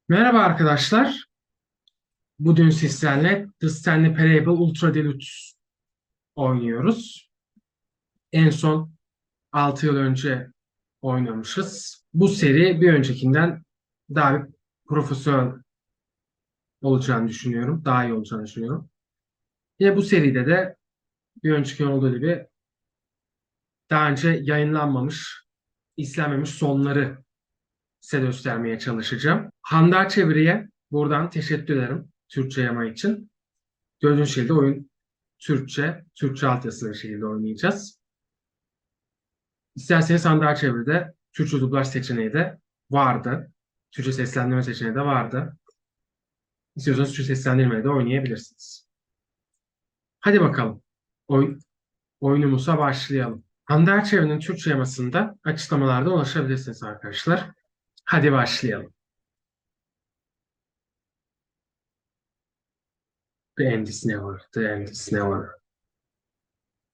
Merhaba arkadaşlar. Bugün sizlerle The Stanley Parable Ultra Deluxe oynuyoruz. En son 6 yıl önce oynamışız. Bu seri bir öncekinden daha bir profesyonel olacağını düşünüyorum. Daha iyi olacağını düşünüyorum. Yine bu seride de bir önceki olduğu gibi daha önce yayınlanmamış, izlenmemiş sonları size göstermeye çalışacağım. Hande Çeviri'ye buradan teşekkür ederim Türkçe yama için. Gördüğünüz şekilde oyun Türkçe altyazılı bir şekilde oynayacağız. İsterseniz standart çeviride Türkçe dublaj seçeneği de vardı. Türkçe seslendirme seçeneği de vardı. İstiyorsanız Türkçe seslendirmeyi de oynayabilirsiniz. Hadi bakalım. Oyunumuza başlayalım. Hande Çeviri'nin Türkçe yamasında açıklamalarda ulaşabilirsiniz arkadaşlar. Hadi başlayalım. The end is never. The end is never.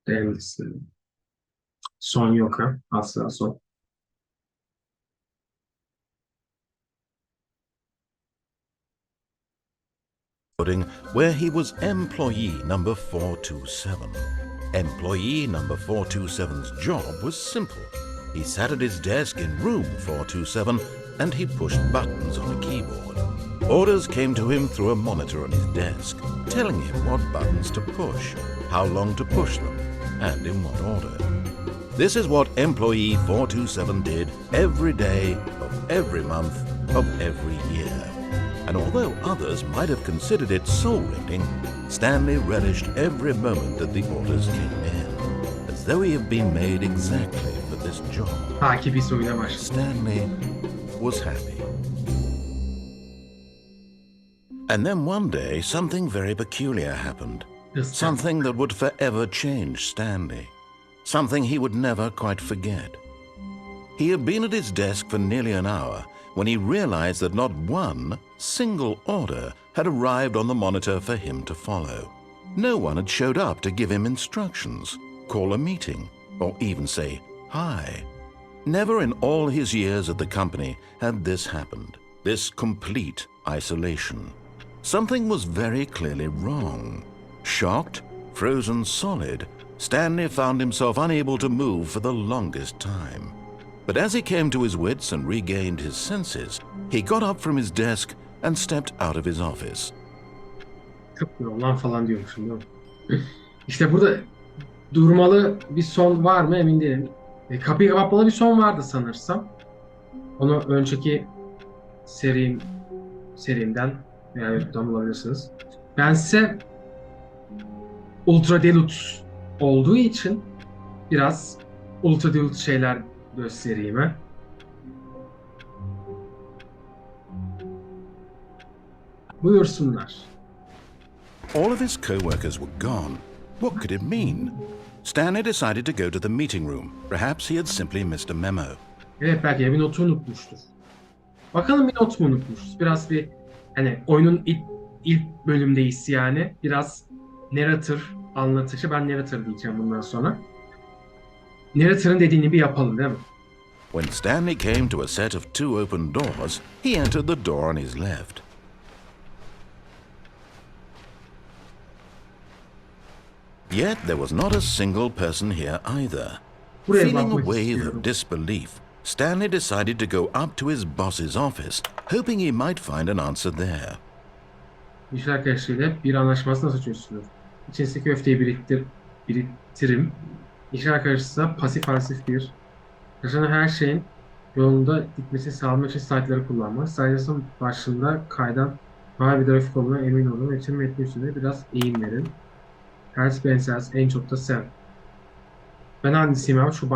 The end is never. Son yok ha. Asla son. Where he was employee number 427. Employee number 427's job was simple. He sat at his desk in room 427 and he pushed buttons on a keyboard. Orders came to him through a monitor on his desk, telling him what buttons to push, how long to push them, and in what order. This is what employee 427 did every day of every month of every year. And although others might have considered it soul-rending, Stanley relished every moment that the orders came in, as though he had been made exactly for this job. Stanley was happy. And then one day, something very peculiar happened. Something that would forever change Stanley. Something he would never quite forget. He had been at his desk for nearly an hour when he realized that not one single order had arrived on the monitor for him to follow. No one had showed up to give him instructions, call a meeting, or even say hi. Never in all his years at the company had this happened, this complete isolation. Something was very clearly wrong. Shocked, frozen solid, Stanley found himself unable to move for the longest time. But as he came to his wits and regained his senses, he got up from his desk and stepped out of his office. Lan falan diyormuşum değil mi? İşte burada durmalı bir son var mı emin değilim. Kapıyı kapatmalı bir son vardı sanırsam. Onu önceki serimden veya YouTube'dan bulabilirsiniz. Bense Ultra Deluxe olduğu için biraz Ultra Deluxe şeyler göstereyim ha. Buyursunlar. All of his co-workers were gone. What could it mean? Stanley decided to go to the meeting room. Perhaps he had simply missed a memo. Evet, belki de bir notu unutmuştur. Bakalım bir not mu unutmuşuz? Biraz bir hani oyunun ilk bölümdeyiz yani. Biraz narrator anlatıcı. Ben narrator diyeceğim bundan sonra. Narrator'ın dediğini bir yapalım değil mi? When Stanley came to a set of two open doors, he entered the door on his left. Yet there was not a single person here either. Feeling a wave of disbelief, Stanley decided to go up to his boss's office, hoping he might find an answer there. İş arkadaşıyla bir anlaşması nasıl çözülür? İçindeki köfteyi biriktirim. İş arkadaşıysa pasif agresif bir. Yaşanan her şeyin yolunda gitmesini sağlamak için slaytları kullanmak. Sayfasının başında kaydan mavi bir grafik olduğuna emin olun. İçin metni üstünde biraz eğim verin. Hertz benzersiz en çok da sen. Ben hangisiyim ama şu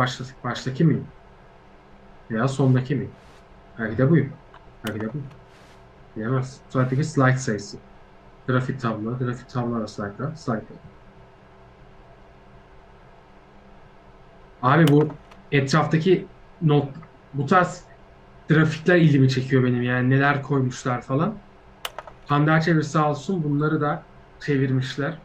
baştaki miyim? Veya sondaki miyim? Belki de buyum. Belki de buyum. Bilemez. Sonraki slide sayısı. Grafik tablo arası slaytlar. Abi bu etraftaki bu tarz grafikler ilgimi çekiyor benim yani neler koymuşlar falan. Hande Çevir sağ olsun bunları da çevirmişler.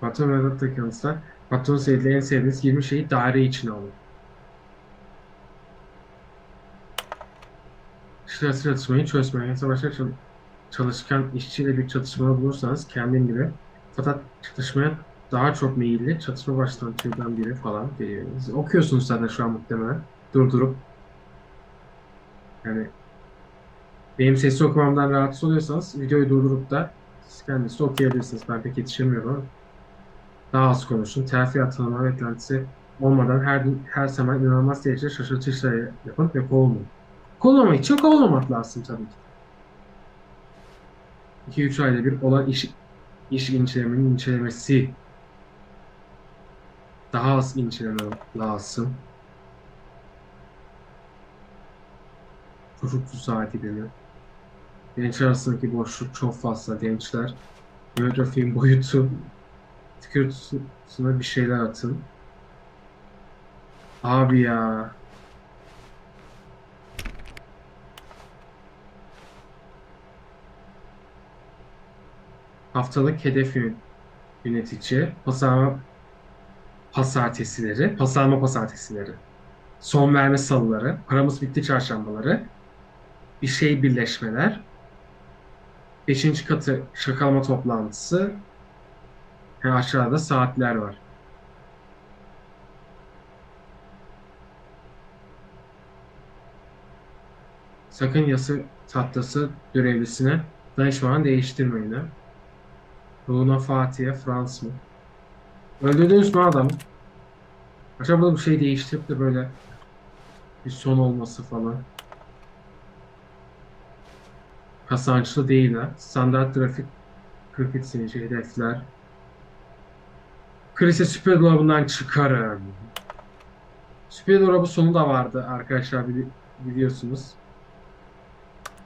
Patron ve dakikasında patron sevdiği en sevdiğiniz 20 şeyi daire içine alın. Sırası çatışmayı çözmeye, savaşta çalışkan işçiyle bir çatışmada bulursanız kendim gibi. Fakat çatışmaya daha çok meyilli, çatışma başlatan türden biri falan geliyor. Siz okuyorsunuz zaten şu an muhtemelen. Durdurup. Yani benim sesli okumamdan rahatsız oluyorsanız videoyu durdurup da siz kendiniz de okuyabilirsiniz. Ben pek yetişemiyorum ama daha az konuşun. Terfi atılma beklentisi olmadan her zaman inanılmaz derecede şaşırtıcı işler yapın ve kovulmayın. Kovulmamak için kovulmamak lazım tabii ki. 2-3 ayda bir olan iş incelemesi daha az inceleme lazım. Çocuklu saati günü. Gençler arasındaki boşluk çok fazla. Gençler biyografiğin boyutu tükürtüsüne bir şeyler atın. Abi ya. Haftalık hedef yönetici. Pazarlama pazartesileri. Son verme salıları. Paramız bitti çarşambaları. Bir şey birleşmeler. Beşinci katı şakalama toplantısı. Yani aşağıda saatler var. Sakın yasa tahtası görevlisine danışmanı değiştirmeyin. Ha. Ruhuna Fatih'e Frans mı? Öldürdünüz mü adamı? Acaba bir şey değiştirip de böyle bir son olması falan. Kazançlı değil ha. Standart grafik sinici hedefler. Krize süper dolabından çıkarın. Süper dolabı sonu da vardı arkadaşlar biliyorsunuz.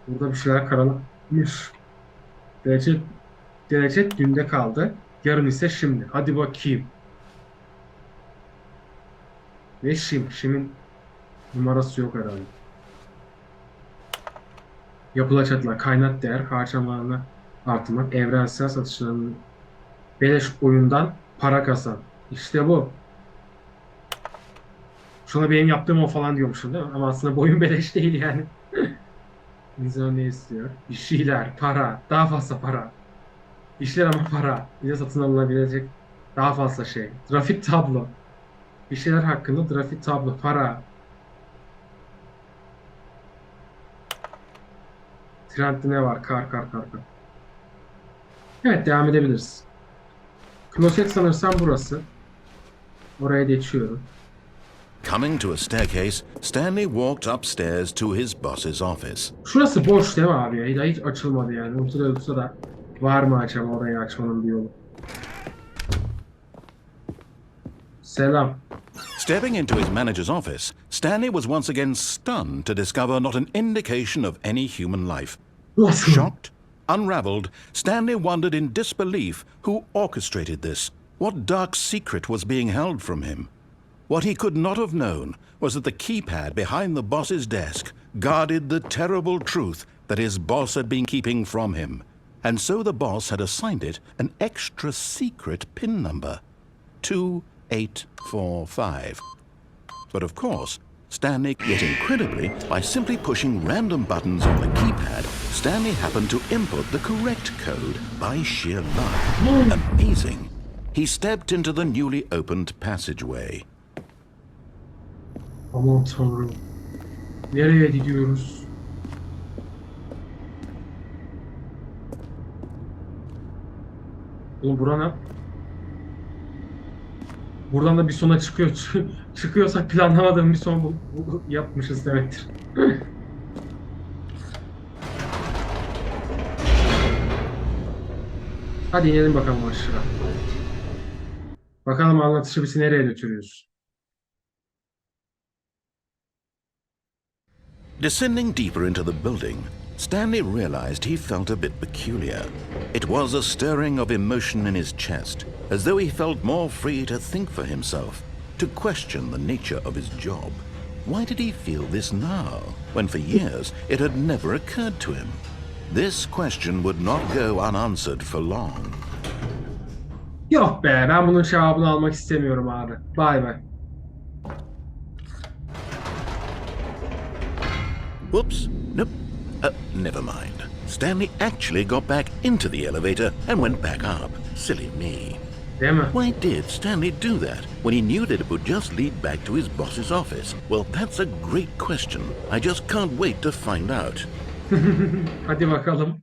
Burada bir şeyler karalanmış. Derece, derece dünde kaldı. Yarın ise şimdi. Hadi bakayım. Ve Şim'in numarası yok herhalde. Yapılacaklar. Kaynak değer harcamalarını artırmak. Evrensel satışlarının beleş oyundan para kazan. İşte bu. Şuna benim yaptığım o falan diyormuşum değil mi? Ama aslında bu oyun beleş değil yani. İnsan ne istiyor? Bir şeyler, para, daha fazla para. İşler ama para. Bir de satın alınabilecek daha fazla şey. Grafik tablo. Bir şeyler hakkında grafik tablo, para. Trendde ne var? Kar. Evet, devam edebiliriz. Kloset sanırsam burası. Oraya geçiyorum. Coming to a staircase, Stanley walked upstairs to his boss's office. Şurası boş değil mi abi ya? Hiç açılmadı yani. Ortada da var mı acaba orayı açmanın bir yolu? Selam. Stepping into his manager's office, Stanley was once again stunned to discover not an indication of any human life. Nasıl? Shocked, unraveled, Stanley wondered in disbelief who orchestrated this. What dark secret was being held from him? What he could not have known was that the keypad behind the boss's desk guarded the terrible truth that his boss had been keeping from him. And so the boss had assigned it an extra secret PIN number. 2845. But of course, Stanley, yet incredibly, by simply pushing random buttons on the keypad, Stanley happened to input the correct code by sheer luck. Amazing. He stepped into the newly opened passageway. Aman tanrım. Nereye gidiyoruz? Oğlum burana. Buradan da bir sona çıkıyor. Çıkıyorsak planlamadığım bir son yapmışız demektir. Hadi inelim bakalım aşağı. Bakalım anlatışı bizi nereye götürüyoruz. Descending deeper into the building, Stanley realized he felt a bit peculiar. It was a stirring of emotion in his chest, as though he felt more free to think for himself, to question the nature of his job. Why did he feel this now, when for years it had never occurred to him? This question would not go unanswered for long. Yok be, ben bunun cevabını almak istemiyorum abi. Bay bay. Whoops, nope, Never mind. Stanley actually got back into the elevator and went back up. Silly me. Değil mi? Why did Stanley do that when he knew that it would just lead back to his boss's office? Well, that's a great question. I just can't wait to find out. Hadi bakalım.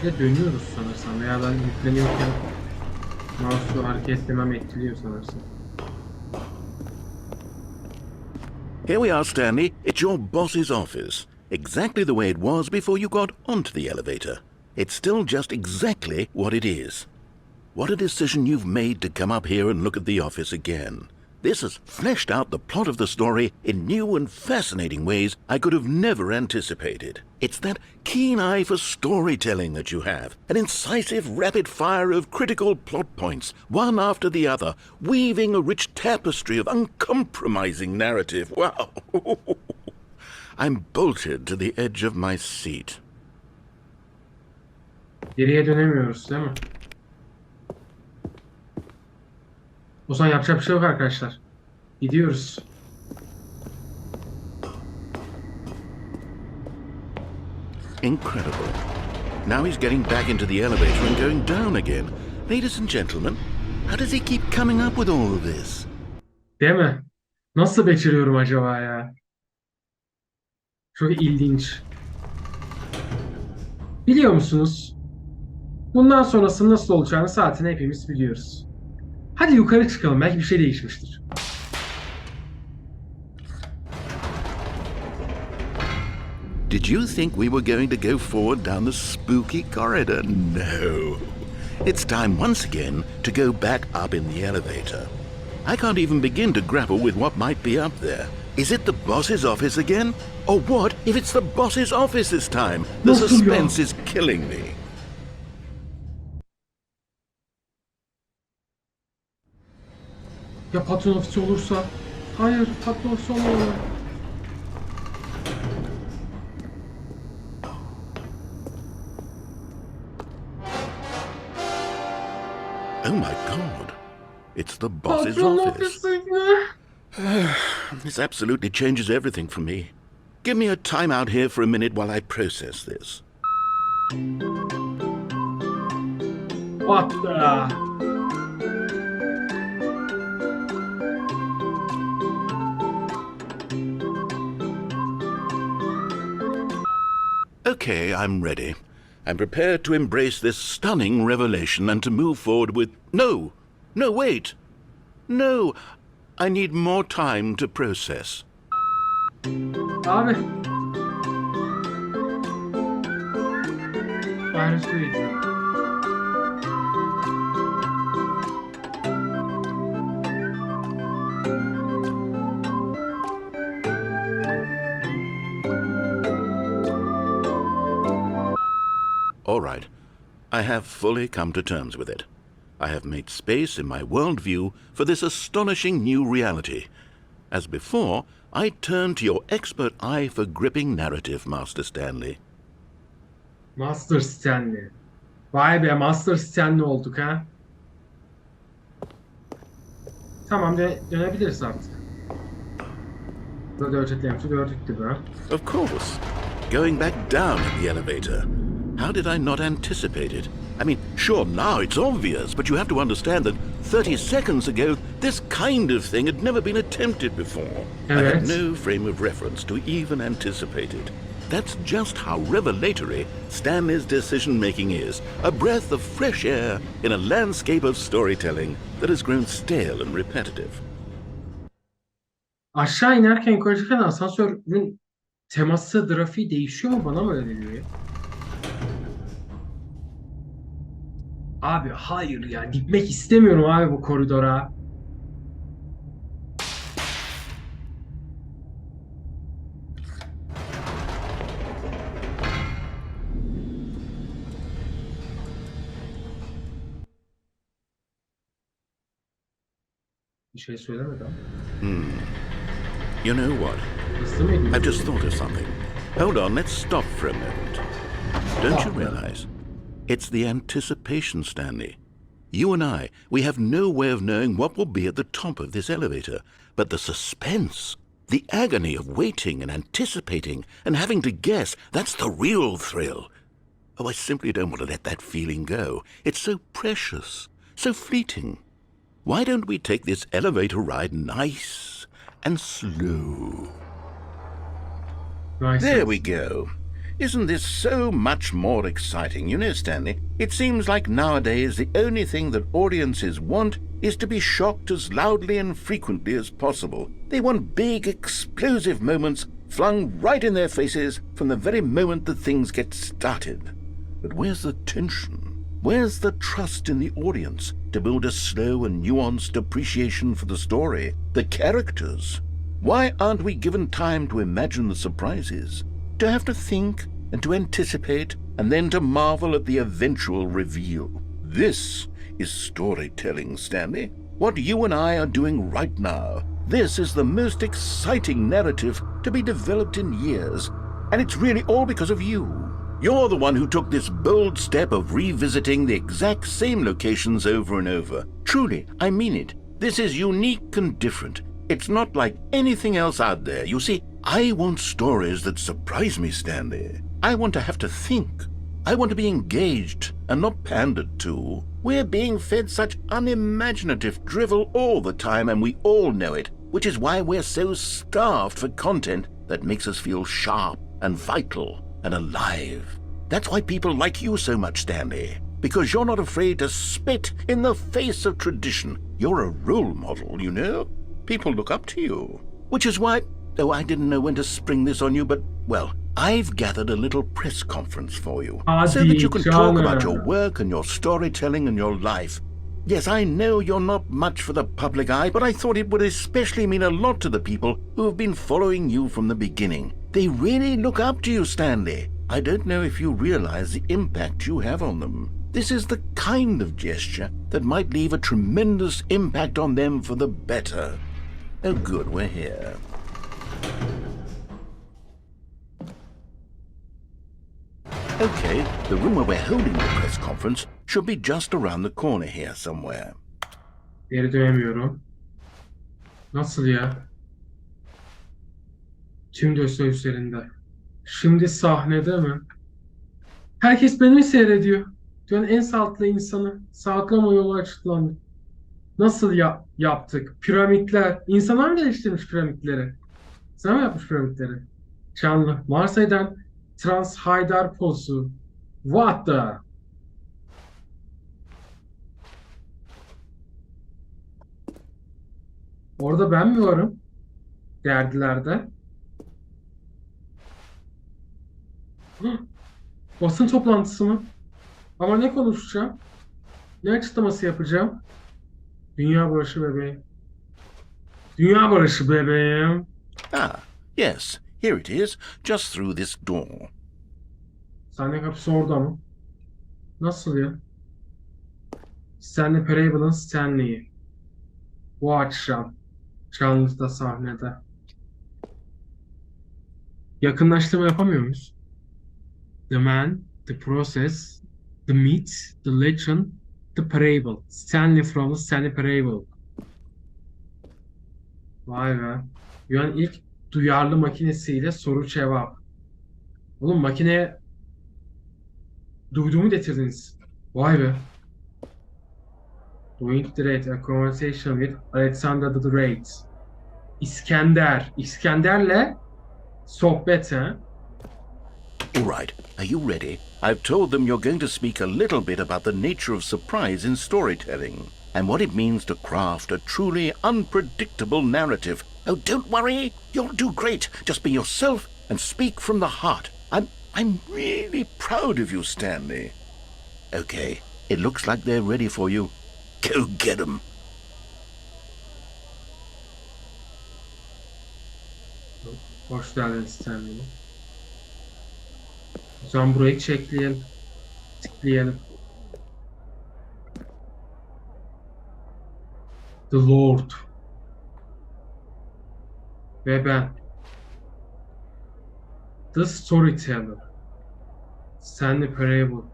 Şöyle dönüyoruz sanırsam veya ben yükleniyorken mouse'u hareket etmem etkiliyor sanırsam. Here we are, Stanley. It's your boss's office. Exactly the way it was before you got onto the elevator. It's still just exactly what it is. What a decision you've made to come up here and look at the office again. This has fleshed out the plot of the story in new and fascinating ways I could have never anticipated. It's that keen eye for storytelling that you have, an incisive rapid fire of critical plot points, one after the other, weaving a rich tapestry of uncompromising narrative. Wow! I'm bolted to the edge of my seat. Geriye dönemiyoruz değil mi? O zaman yapacak bir şey yok arkadaşlar. Gidiyoruz. Incredible. Now he's getting back into the elevator and going down again. Ladies and gentlemen, how does he keep coming up with all of this? Değil mi? Nasıl beceriyorum acaba ya? Çok ilginç. Biliyor musunuz? Bundan sonrasının nasıl olacağını saatini hepimiz biliyoruz. Hadi yukarı çıkalım. Belki bir şey değişmiştir. Did you think we were going to go forward down the spooky corridor? No. It's time once again to go back up in the elevator. I can't even begin to grapple with what might be up there. Is it the boss's office again? Or what if it's the boss's office this time? The suspense is killing me. Ya patron ofisi olursa? Hayır, patron ofisi olmuyor. Oh my God. It's the boss's Patron office. This absolutely changes everything for me. Give me a time out here for a minute while I process this. What the? Okay, I'm ready. I'm prepared to embrace this stunning revelation and to move forward with... No! No, wait! No! I need more time to process. Abi. Virus değil. All right. I have fully come to terms with it. I have made space in my worldview for this astonishing new reality. As before, I turn to your expert eye for gripping narrative, Master Stanley. Master Stanley. Vay be, Master Stanley olduk ha. Tamam, dönebiliriz artık. Burada ölçeklerimizi gördük gibi ha. Of course. Going back down in the elevator. How did I not anticipate it? I mean, sure, now it's obvious, but you have to understand that 30 seconds ago, this kind of thing had never been attempted before. I had no frame of reference to even anticipate it. That's just how revelatory Stanley's decision-making is. A breath of fresh air in a landscape of storytelling that has grown stale and repetitive. Aşağı inerken yukarı çıkarken asansörün teması, grafiği değişiyor mu? Bana mı öyle geliyor ya? Abi hayır ya. Gitmek istemiyorum abi bu koridora. Bir şey söylemedi ama. You know what? I've just thought of something. Hold on, let's stop for a moment. Don't you realize? It's the anticipation, Stanley. You and I, we have no way of knowing what will be at the top of this elevator. But the suspense, The agony of waiting and anticipating and having to guess, that's the real thrill. Oh, I simply don't want to let that feeling go. It's so precious, so fleeting. Why don't we take this elevator ride nice and slow? Nice. There we go. Isn't this so much more exciting? You know, Stanley, it seems like nowadays the only thing that audiences want is to be shocked as loudly and frequently as possible. They want big, explosive moments flung right in their faces from the very moment that things get started. But where's the tension? Where's the trust in the audience to build a slow and nuanced appreciation for the story, the characters? Why aren't we given time to imagine the surprises, to have to think and to anticipate, and then to marvel at the eventual reveal? This is storytelling, Stanley. What you and I are doing right now. This is the most exciting narrative to be developed in years, and it's really all because of you. You're the one who took this bold step of revisiting the exact same locations over and over. Truly, I mean it. This is unique and different. It's not like anything else out there. You see, I want stories that surprise me, Stanley. I want to have to think. I want to be engaged and not pandered to. We're being fed such unimaginative drivel all the time, and we all know it, which is why we're so starved for content that makes us feel sharp and vital and alive. That's why people like you so much, Stanley, because you're not afraid to spit in the face of tradition. You're a role model, you know? People look up to you. Which is why, oh, I didn't know when to spring this on you, but, well, I've gathered a little press conference for you so that you can talk about your work and your storytelling and your life. Yes, I know you're not much for the public eye, but I thought it would especially mean a lot to the people who have been following you from the beginning. They really look up to you, Stanley. I don't know if you realize the impact you have on them. This is the kind of gesture that might leave a tremendous impact on them for the better. Oh, good, we're here. Okay, the room where we're holding the press conference should be just around the corner here somewhere. Geri dönemiyorum. Nasıl ya? Tüm dosya üzerinde. Şimdi sahnede mi? Herkes beni mi seyrediyor? Dünyanın en sağlıklı insanı. Sağlıklama yolu açıklandı. Nasıl yaptık? Piramitler. İnsanlar mı geliştirmiş piramitleri? Sen mi yapmış piramitleri? Canlı. Marsay'dan Trans Haydar pozu. What the? Orada ben mi varım? Derdilerde. Hah, basın toplantısı mı? Ama ne konuşacağım? Ne açıklaması yapacağım? Dünya barışı bebeğim. Dünya barışı bebeğim. Ah, yes, here it is, just through this door. Sahne kapısı orada mı? Nasıl ya? Stanley Parable'ın Stanley'i. Bu akşam. Canlıda sahnede. Yakınlaştırma yapamıyor muyuz? The man, the process, the myth, the legend, the parable. Stanley from Stanley Parable. Vay be. Dünyanın ilk duyarlı makinesiyle soru cevap. Oğlum makineye duyduğumu getirdiniz. Vay be. Going Great, a conversation with Alexander the Great. İskender. İskender'le sohbet ha? All right, are you ready? I've told them you're going to speak a little bit about the nature of surprise in storytelling and what it means to craft a truly unpredictable narrative. Oh, don't worry, you'll do great. Just be yourself and speak from the heart. I'm really proud of you, Stanley. Okay, it looks like they're ready for you. Go get them. Hoş geldin Stanley. O zaman burayı çekleyelim. Tıklayalım. The Lord. Ve ben. The Storyteller. Stanley Parable.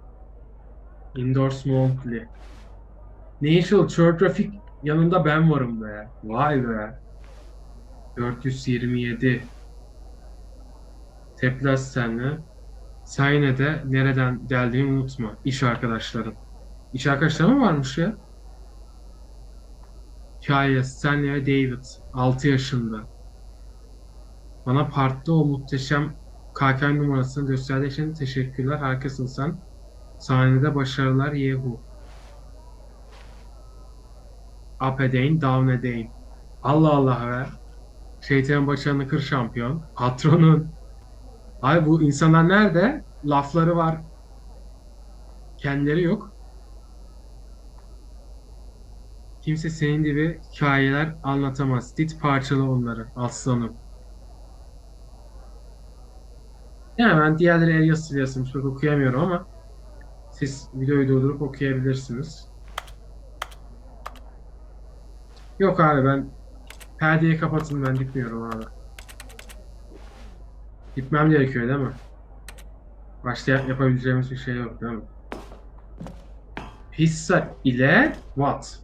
Indoors Monthly. National Geographic yanında ben varım be. Vay be. 427. Tebrikler Stanley. Sen yine de nereden geldiğini unutma. İş arkadaşların. İş arkadaşları mı varmış ya? Hikaye Stanley ve David. 6 yaşında. Bana parkta o muhteşem KK numarasını gösterdiği için teşekkürler. Harikasın sen. Sahnede başarılar yehu. Up edeyin, down edeyin. Allah Allah be. Şeytanın başarını kır şampiyon. Patronun. Ay bu insanlar nerede? Lafları var. Kendileri yok. Kimse senin gibi hikayeler anlatamaz. Git parçala onları aslanım. Yani ben diğerleri el yazısıyla yazılmış. Çok okuyamıyorum ama siz videoyu durdurup okuyabilirsiniz. Yok abi ben perdeyi kapatın ben gitmiyorum abi. Gitmem gerekiyor değil mi? Başta yapabileceğimiz bir şey yok değil mi? Pizza ile what?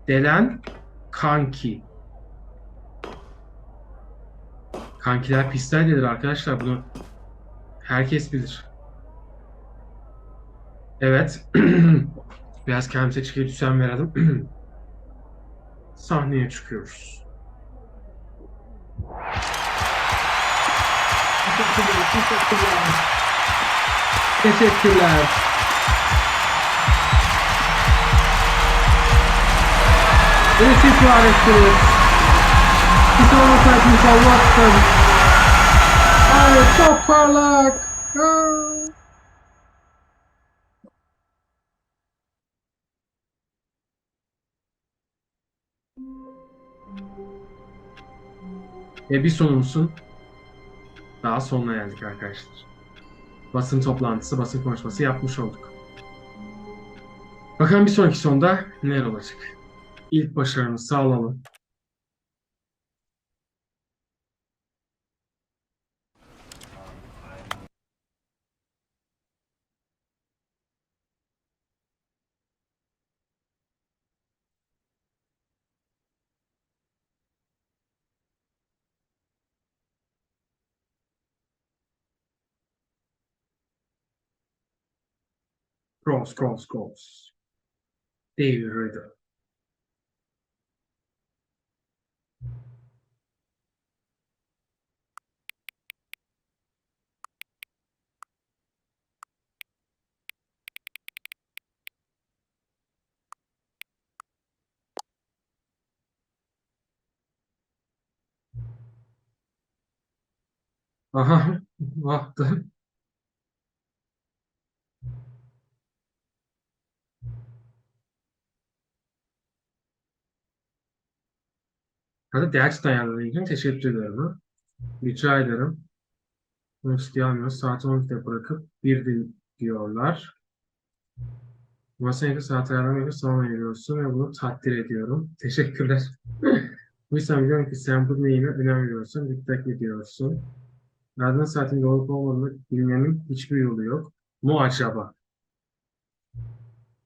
Delen kanki. Kankiler pizza edilir arkadaşlar. Bunu herkes bilir. Evet. Biraz kendimize çeki düzen verelim. Sahneye çıkıyoruz. Teşekkürler. Teşekkürler. Teşekkür ettiniz. Hiç olmasaydınız Allah'tan. Ay çok parlak. Bir sonumuzun daha sonuna geldik arkadaşlar. Basın toplantısı, basın konuşması yapmış olduk. Bakalım bir sonraki sonda neler olacak. İlk başarımızı sağlayalım. Cross. Devirdi. Aha, baktı. Hadi gerçekten yardım için teşekkür ederim. Ha. Rica ederim. Bunu isteyemiyor. Saat 12'de bırakıp bir diyorlar. Masaya yakın saat ayarlamayı sonra veriyorsun ve bunu takdir ediyorum. Teşekkürler. Bu yüzden biliyorum ki sen bu neyine önem veriyorsun, dikkat ediyorsun. Nereden saatin olup olmadığını bilmenin hiçbir yolu yok. Mu acaba?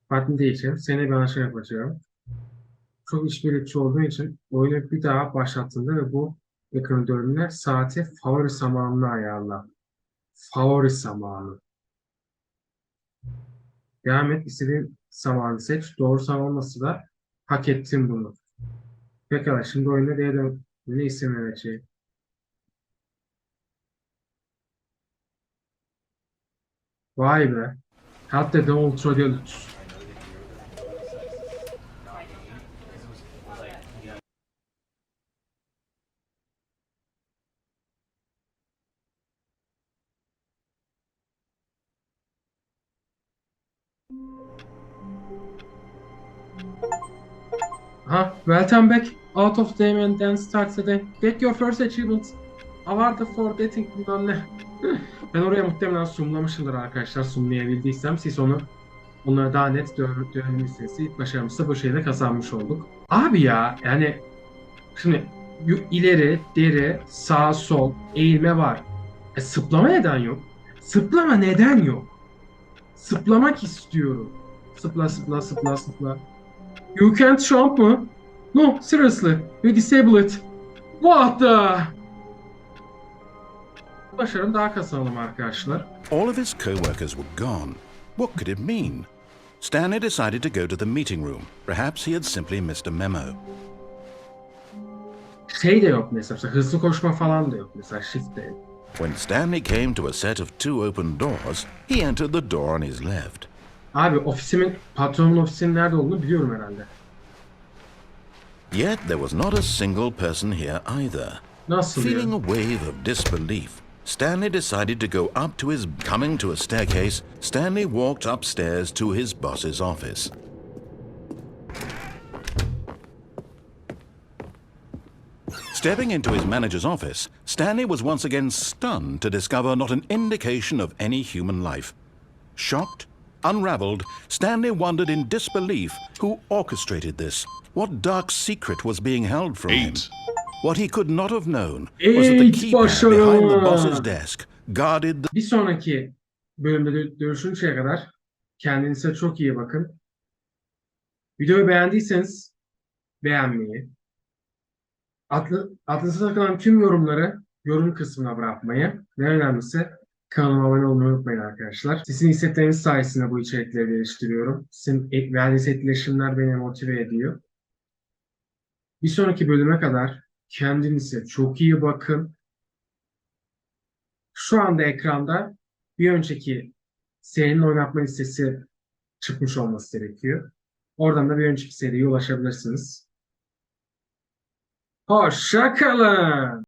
Farklı değişim. Seni bir anlaşma yapacağım. Çok işbirlikçi olduğu için oyunu bir daha başlattığında ve bu ekranı döndüğünde saati favori zamanına ayarla. Favori zamanı. Devam et. İstediğin zamanı seç. Doğru zaman olması da hak ettin bunu. Pekala. Şimdi oyunda ne isim vereceğim. Vay be. Hatta da Ultra Deluxe. Ha, welcome back. Out of the game and then start the day. Get your first achievement. Award for getting bilmem ne. Ben oraya muhtemelen zoomlamışımdır arkadaşlar. Zoomlayabildiysem siz onları daha net görebilirsiniz. İlk başarımızı bu şeyle kazanmış olduk. Abi ya yani şimdi ileri, deri, sağ, sol, eğilme var. Sıplama neden yok? Sıplama neden yok? Sıplamak istiyorum. Sıpla. You can't jump mı? No, seriously. You disable it. Bu hafta başarım daha kazanalım arkadaşlar. All of his co-workers were gone. What could it mean? Stanley decided to go to the meeting room. Perhaps he had simply missed a memo. Şey de yok mesela, hızlı koşma falan da yok mesela, shift de yok. When Stanley came to a set of 2 open doors, he entered the door on his left. Abi patronun ofisinin nerede olduğunu biliyorum herhalde. Yet there was not a single person here either. Nasıl Feeling ya? a wave of disbelief, Stanley decided to go up to his... Coming to a staircase, Stanley walked upstairs to his boss's office. Stepping into his manager's office, Stanley was once again stunned to discover not an indication of any human life. Shocked, unraveled, Stanley wondered in disbelief who orchestrated this. What dark secret was being held from him? What he could not have known was that the keypad behind the boss's desk guarded the... Bir sonraki bölümde görüşünceye kadar kendinize çok iyi bakın. Videoyu beğendiyseniz beğenmeyi, aklınıza takılan tüm yorumları yorum kısmına bırakmayı ve önemlisi kanalıma abone olmayı unutmayın arkadaşlar. Sizin hissettiğiniz sayesinde bu içerikleri geliştiriyorum. Sizin verdiğiniz etkileşimler beni motive ediyor. Bir sonraki bölüme kadar kendinize çok iyi bakın. Şu anda ekranda bir önceki serinin oynatma listesi çıkmış olması gerekiyor. Oradan da bir önceki seriye ulaşabilirsiniz. Hoşça kalın.